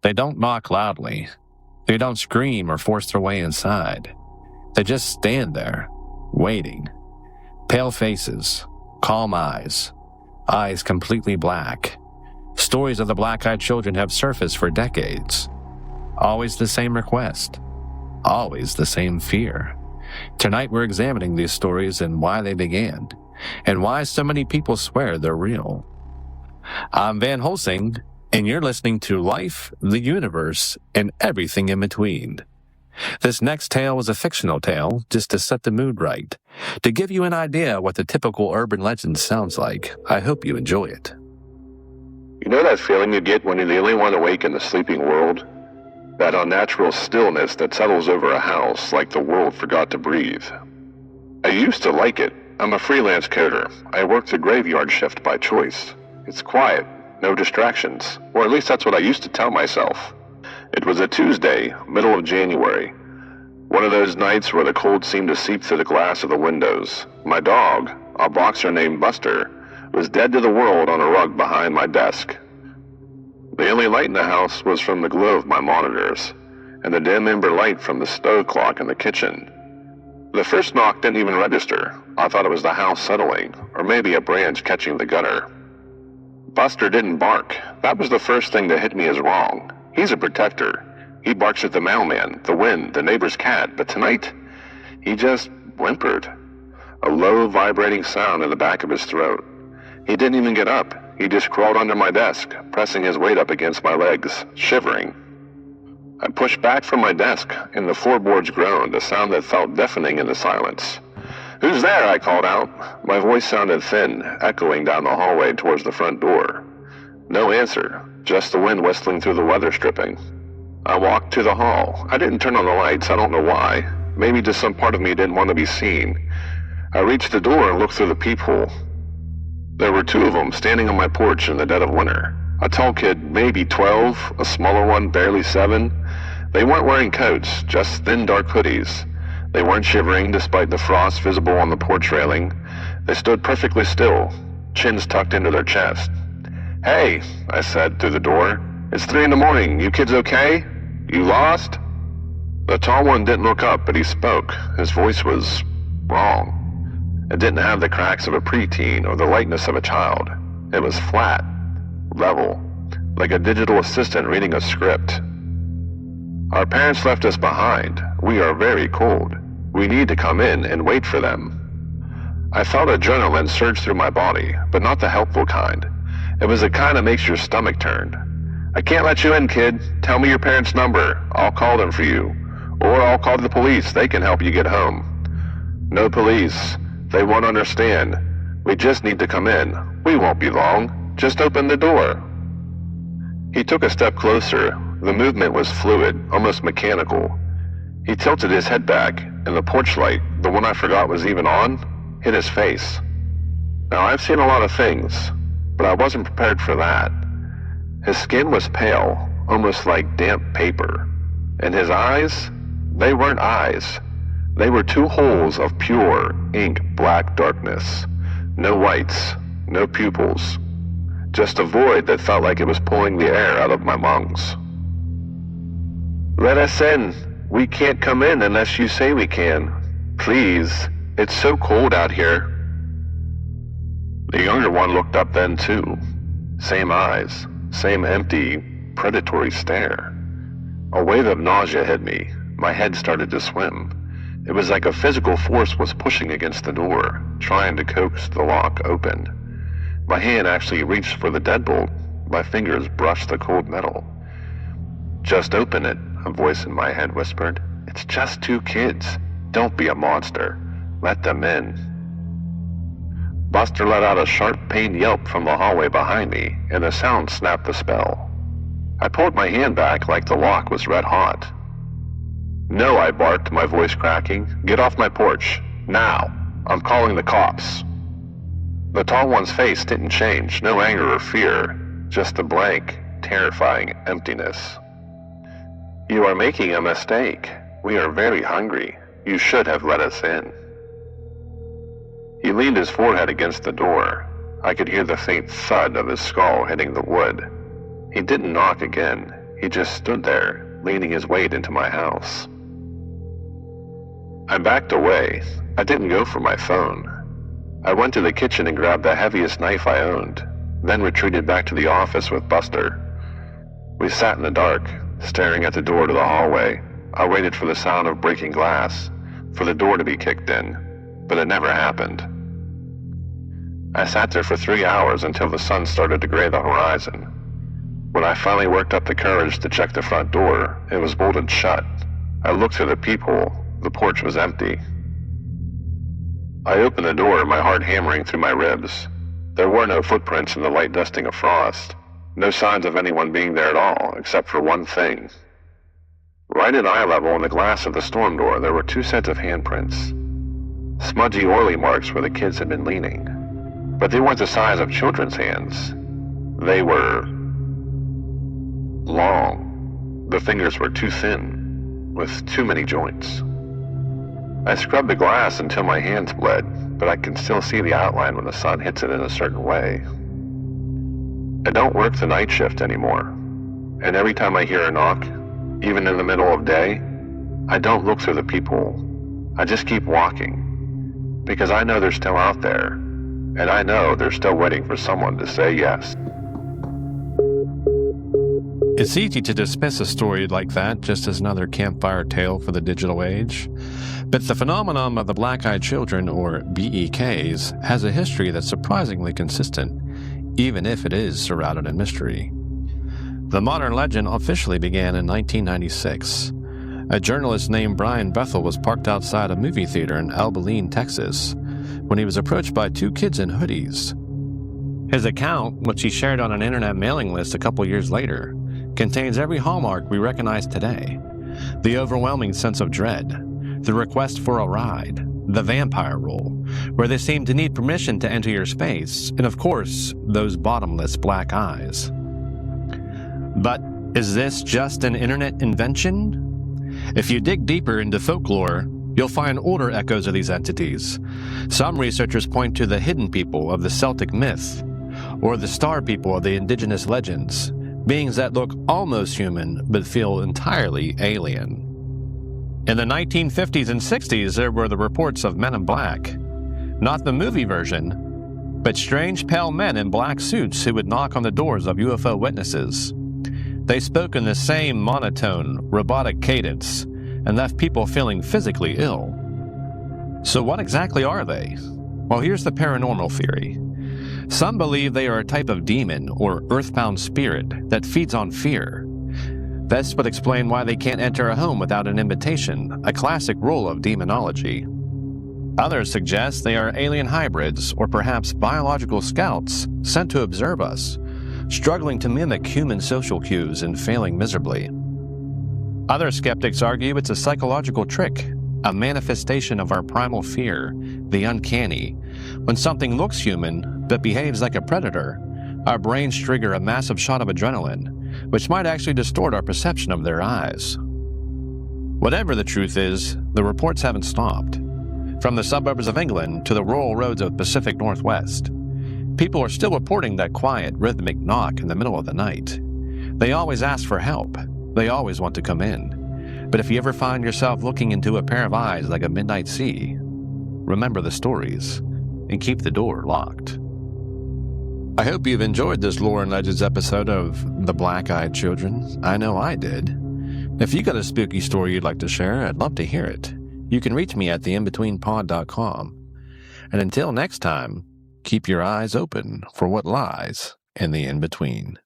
They don't knock loudly. They don't scream or force their way inside. They just stand there, waiting. Pale faces, calm eyes completely black. Stories of the black-eyed children have surfaced for decades. Always the same request. Always the same fear. Tonight we're examining these stories and why they began, and why so many people swear they're real. I'm Van Holsing, and you're listening to Life, the Universe, and Everything in Between. This next tale is a fictional tale, just to set the mood right, to give you an idea what the typical urban legend sounds like. I hope you enjoy it. You know that feeling you get when you're the only one awake in the sleeping world? That unnatural stillness that settles over a house like the world forgot to breathe. I used to like it. I'm a freelance coder. I work the graveyard shift by choice. It's quiet, no distractions, or at least that's what I used to tell myself. It was a Tuesday, middle of January. One of those nights where the cold seemed to seep through the glass of the windows. My dog, a boxer named Buster, was dead to the world on a rug behind my desk. The only light in the house was from the glow of my monitors, and the dim ember light from the stove clock in the kitchen. The first knock didn't even register. I thought it was the house settling, or maybe a branch catching the gutter. Buster didn't bark. That was the first thing that hit me as wrong. He's a protector. He barks at the mailman, the wind, the neighbor's cat, but tonight, he just whimpered. A low, vibrating sound in the back of his throat. He didn't even get up. He just crawled under my desk, pressing his weight up against my legs, shivering. I pushed back from my desk, and the floorboards groaned, a sound that felt deafening in the silence. "Who's there?" I called out. My voice sounded thin, echoing down the hallway towards the front door. No answer, just the wind whistling through the weather stripping. I walked to the hall. I didn't turn on the lights, I don't know why. Maybe just some part of me didn't want to be seen. I reached the door and looked through the peephole. There were two of them standing on my porch in the dead of winter. A tall kid, maybe 12, a smaller one, barely 7. They weren't wearing coats, just thin dark hoodies. They weren't shivering despite the frost visible on the porch railing. They stood perfectly still, chins tucked into their chest. "Hey," I said through the door. "It's 3 a.m. You kids okay? You lost?" The tall one didn't look up, but he spoke. His voice was wrong. It didn't have the cracks of a preteen or the lightness of a child. It was flat, level, like a digital assistant reading a script. "Our parents left us behind. We are very cold. We need to come in and wait for them." I felt adrenaline surge through my body, but not the helpful kind. It was the kind that makes your stomach turn. "I can't let you in, kid. Tell me your parents' number. I'll call them for you. Or I'll call the police. They can help you get home." "No police. They won't understand. We just need to come in. We won't be long. Just open the door." He took a step closer. The movement was fluid, almost mechanical. He tilted his head back, and the porch light, the one I forgot was even on, hit his face. Now, I've seen a lot of things, but I wasn't prepared for that. His skin was pale, almost like damp paper. And his eyes, they weren't eyes. They were two holes of pure, ink black darkness. No whites, no pupils. Just a void that felt like it was pulling the air out of my lungs. "Let us in. We can't come in unless you say we can. Please. It's so cold out here." The younger one looked up then too. Same eyes, same empty, predatory stare. A wave of nausea hit me. My head started to swim. It was like a physical force was pushing against the door, trying to coax the lock open. My hand actually reached for the deadbolt. My fingers brushed the cold metal. "Just open it," a voice in my head whispered. "It's just 2 kids. Don't be a monster. Let them in." Buster let out a sharp, pained yelp from the hallway behind me, and the sound snapped the spell. I pulled my hand back like the lock was red hot. "No," I barked, my voice cracking. "Get off my porch. Now. I'm calling the cops." The tall one's face didn't change, no anger or fear, just a blank, terrifying emptiness. "You are making a mistake. We are very hungry. You should have let us in." He leaned his forehead against the door. I could hear the faint thud of his skull hitting the wood. He didn't knock again. he just stood there, leaning his weight into my house. I backed away. I didn't go for my phone. I went to the kitchen and grabbed the heaviest knife I owned, then retreated back to the office with Buster. We sat in the dark, staring at the door to the hallway. I waited for the sound of breaking glass, for the door to be kicked in, but it never happened. I sat there for 3 hours until the sun started to gray the horizon. When I finally worked up the courage to check the front door, it was bolted shut. I looked through the peephole. The porch was empty. I opened the door, my heart hammering through my ribs. There were no footprints in the light dusting of frost. No signs of anyone being there at all, except for one thing. Right at eye level in the glass of the storm door, there were 2 sets of handprints. Smudgy, oily marks where the kids had been leaning. But they weren't the size of children's hands. They were long. The fingers were too thin, with too many joints. I scrubbed the glass until my hands bled, but I can still see the outline when the sun hits it in a certain way. I don't work the night shift anymore, and every time I hear a knock, even in the middle of day, I don't look through the peephole. I just keep walking, because I know they're still out there, and I know they're still waiting for someone to say yes. It's easy to dismiss a story like that just as another campfire tale for the digital age. But the phenomenon of the black-eyed children, or BEKs, has a history that's surprisingly consistent, even if it is shrouded in mystery. The modern legend officially began in 1996. A journalist named Brian Bethel was parked outside a movie theater in Abilene, Texas, when he was approached by 2 kids in hoodies. His account, which he shared on an internet mailing list a couple years later, contains every hallmark we recognize today. The overwhelming sense of dread, the request for a ride, the vampire role, where they seem to need permission to enter your space, and of course, those bottomless black eyes. But is this just an internet invention? If you dig deeper into folklore, you'll find older echoes of these entities. Some researchers point to the hidden people of the Celtic myth, or the star people of the indigenous legends, beings that look almost human but feel entirely alien. In the 1950s and 60s, there were the reports of Men in Black. Not the movie version, but strange pale men in black suits who would knock on the doors of UFO witnesses. They spoke in the same monotone, robotic cadence, and left people feeling physically ill. So what exactly are they? Well, here's the paranormal theory. Some believe they are a type of demon or earthbound spirit that feeds on fear. This would explain why they can't enter a home without an invitation, a classic role of demonology. Others suggest they are alien hybrids or perhaps biological scouts sent to observe us, struggling to mimic human social cues and failing miserably. Other skeptics argue it's a psychological trick, a manifestation of our primal fear, the uncanny. When something looks human but behaves like a predator, our brains trigger a massive shot of adrenaline, which might actually distort our perception of their eyes. Whatever the truth is, the reports haven't stopped. From the suburbs of England to the rural roads of the Pacific Northwest, people are still reporting that quiet, rhythmic knock in the middle of the night. They always ask for help. They always want to come in. But if you ever find yourself looking into a pair of eyes like a midnight sea, remember the stories and keep the door locked. I hope you've enjoyed this Lore and Legends episode of The Black-Eyed Children. I know I did. If you got a spooky story you'd like to share, I'd love to hear it. You can reach me at theinbetweenpod.com. And until next time, keep your eyes open for what lies in the in-between.